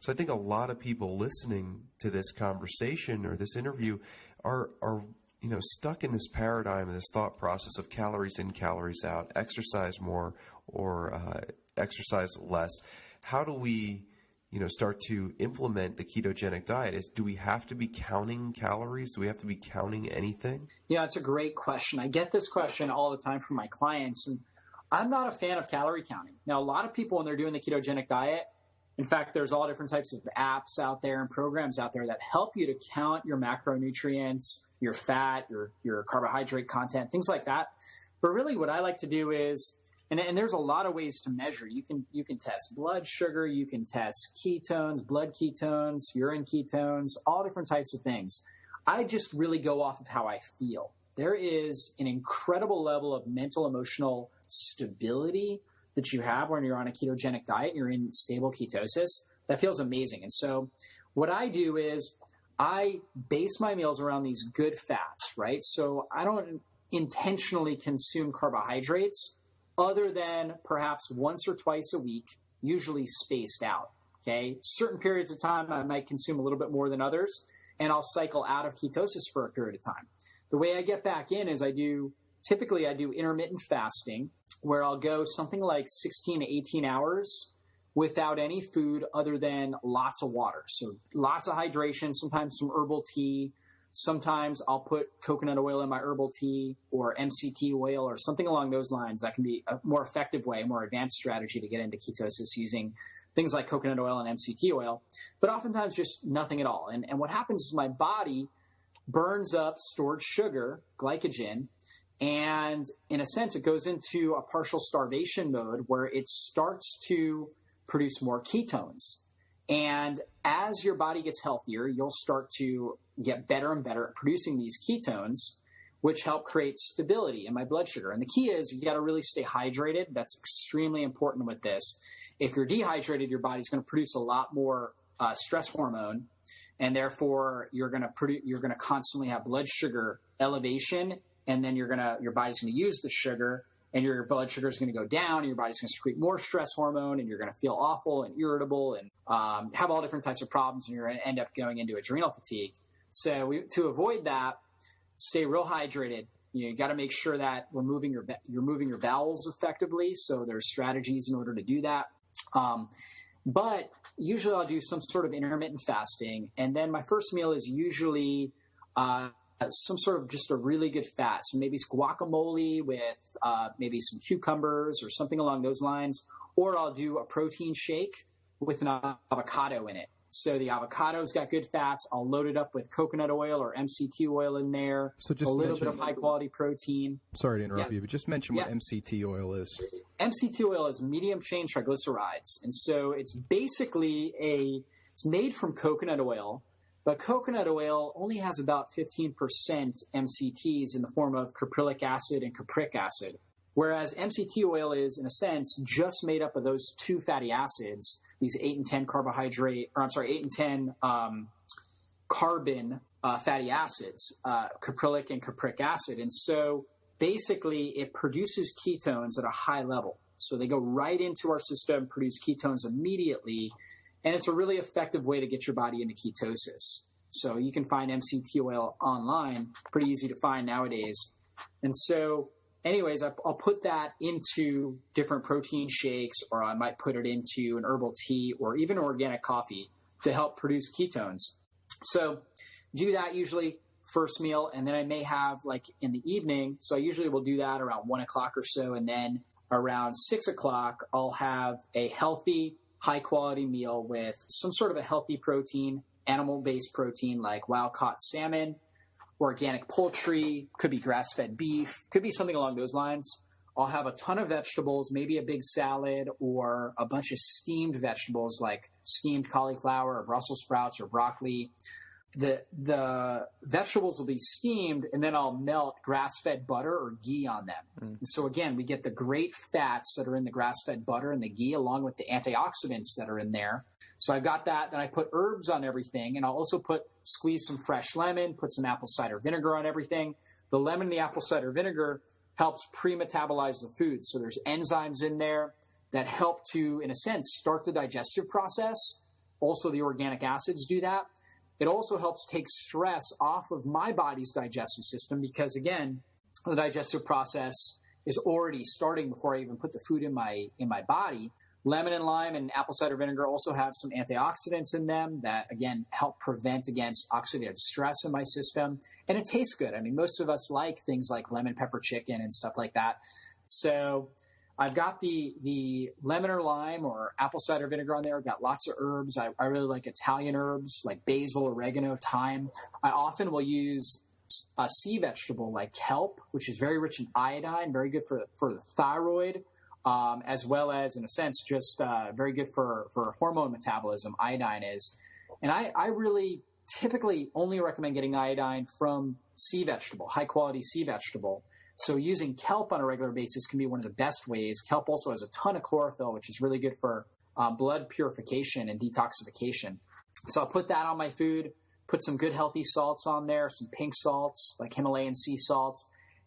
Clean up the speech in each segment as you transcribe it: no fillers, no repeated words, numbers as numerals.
So I think a lot of people listening to this conversation or this interview are stuck in this paradigm and this thought process of calories in, calories out, exercise more or exercise less. How do we start to implement the ketogenic diet? Do we have to be counting calories? Do we have to be counting anything? Yeah, it's a great question. I get this question all the time from my clients, and I'm not a fan of calorie counting. Now, a lot of people, when they're doing the ketogenic diet, in fact, there's all different types of apps out there and programs out there that help you to count your macronutrients, your fat, your carbohydrate content, things like that. But really what I like to do is, and there's a lot of ways to measure. You can test blood sugar, you can test ketones, blood ketones, urine ketones, all different types of things. I just really go off of how I feel. There is an incredible level of mental, emotional stability that you have when you're on a ketogenic diet and you're in stable ketosis. That feels amazing. And so what I do is I base my meals around these good fats, right? So I don't intentionally consume carbohydrates other than perhaps once or twice a week, usually spaced out, okay? Certain periods of time I might consume a little bit more than others, and I'll cycle out of ketosis for a period of time. The way I get back in is typically I do intermittent fasting, where I'll go something like 16 to 18 hours without any food other than lots of water. So lots of hydration, sometimes some herbal tea. Sometimes I'll put coconut oil in my herbal tea or MCT oil or something along those lines. That can be a more effective way, a more advanced strategy to get into ketosis using things like coconut oil and MCT oil, but oftentimes just nothing at all. And what happens is my body burns up stored sugar, glycogen, and in a sense, it goes into a partial starvation mode where it starts to produce more ketones. And as your body gets healthier, you'll start to get better and better at producing these ketones, which help create stability in my blood sugar. And the key is you got to really stay hydrated. That's extremely important with this. If you're dehydrated, your body's going to produce a lot more stress hormone, and therefore you're going to constantly have blood sugar elevation, and then your body's going to use the sugar, and your blood sugar is going to go down, and your body's going to secrete more stress hormone, and you're going to feel awful and irritable and have all different types of problems, and you're going to end up going into adrenal fatigue. So to avoid that, stay real hydrated. You got to make sure that you're moving your bowels effectively. So there's strategies in order to do that. But usually I'll do some sort of intermittent fasting, and then my first meal is usually some sort of just a really good fat. So maybe it's guacamole with maybe some cucumbers or something along those lines. Or I'll do a protein shake with an avocado in it. So the avocado's got good fats. I'll load it up with coconut oil or MCT oil in there. So just a little bit of high quality protein. Sorry to interrupt you, but just mention what MCT oil is. MCT oil is medium chain triglycerides. And so it's basically it's made from coconut oil, but coconut oil only has about 15% MCTs in the form of caprylic acid and capric acid. Whereas MCT oil is, in a sense, just made up of those two fatty acids, these 8 and 10 carbon fatty acids, caprylic and capric acid. And so basically it produces ketones at a high level. So they go right into our system, produce ketones immediately, and it's a really effective way to get your body into ketosis. So you can find MCT oil online, pretty easy to find nowadays. And so anyways, I'll put that into different protein shakes, or I might put it into an herbal tea or even organic coffee to help produce ketones. So do that usually first meal, and then I may have like in the evening. So I usually will do that around 1 o'clock or so. And then around 6 o'clock, I'll have a healthy, high quality meal with some sort of a healthy protein, animal-based protein like wild-caught salmon, organic poultry, could be grass-fed beef, could be something along those lines. I'll have a ton of vegetables, maybe a big salad or a bunch of steamed vegetables like steamed cauliflower or Brussels sprouts or broccoli. The vegetables will be steamed, and then I'll melt grass-fed butter or ghee on them. And so again, we get the great fats that are in the grass-fed butter and the ghee along with the antioxidants that are in there. So I've got that. Then I put herbs on everything, and I'll also squeeze some fresh lemon, put some apple cider vinegar on everything. The lemon and the apple cider vinegar helps pre-metabolize the food. So there's enzymes in there that help to, in a sense, start the digestive process Also, the organic acids do that. It also helps take stress off of my body's digestive system because, again, the digestive process is already starting before I even put the food in my body. Lemon and lime and apple cider vinegar also have some antioxidants in them that, again, help prevent against oxidative stress in my system. And it tastes good. I mean, most of us like things like lemon pepper chicken and stuff like that. So I've got the lemon or lime or apple cider vinegar on there. I've got lots of herbs. I really like Italian herbs like basil, oregano, thyme. I often will use a sea vegetable like kelp, which is very rich in iodine, very good for the thyroid, as well as, in a sense, just very good for hormone metabolism, iodine is. And I really typically only recommend getting iodine from sea vegetable, high-quality sea vegetable. So using kelp on a regular basis can be one of the best ways. Kelp also has a ton of chlorophyll, which is really good for blood purification and detoxification. So I'll put that on my food, put some good healthy salts on there, some pink salts like Himalayan sea salt,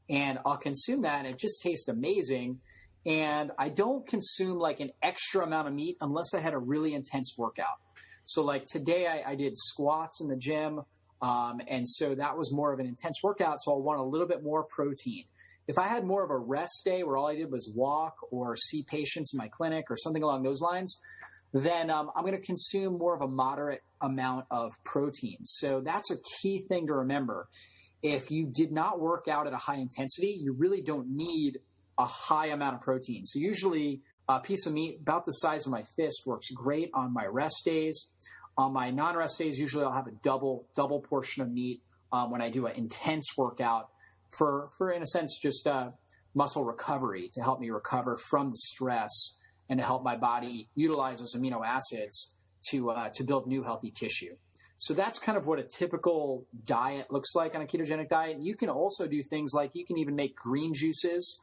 and I'll consume that, and it just tastes amazing. And I don't consume like an extra amount of meat unless I had a really intense workout. So like today I did squats in the gym, and so that was more of an intense workout, so I'll want a little bit more protein. If I had more of a rest day where all I did was walk or see patients in my clinic or something along those lines, then I'm going to consume more of a moderate amount of protein. So that's a key thing to remember. If you did not work out at a high intensity, you really don't need a high amount of protein. So usually a piece of meat about the size of my fist works great on my rest days. On my non-rest days, usually I'll have a double portion of meat when I do an intense workout for in a sense, just muscle recovery to help me recover from the stress and to help my body utilize those amino acids to build new healthy tissue. So that's kind of what a typical diet looks like on a ketogenic diet. You can also do things like you can even make green juices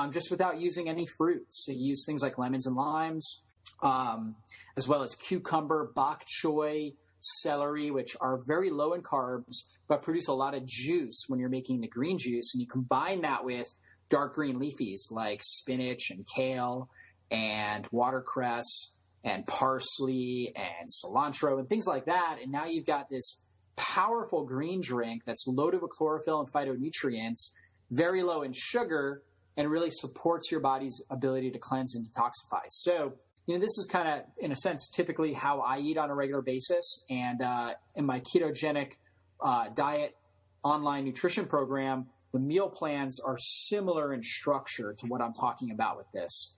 just without using any fruits. So you use things like lemons and limes, as well as cucumber, bok choy, celery, which are very low in carbs, but produce a lot of juice when you're making the green juice. And you combine that with dark green leafies like spinach and kale and watercress and parsley and cilantro and things like that. And now you've got this powerful green drink that's loaded with chlorophyll and phytonutrients, very low in sugar, and really supports your body's ability to cleanse and detoxify. So, this is kind of, in a sense, typically how I eat on a regular basis. And in my ketogenic diet online nutrition program, the meal plans are similar in structure to what I'm talking about with this.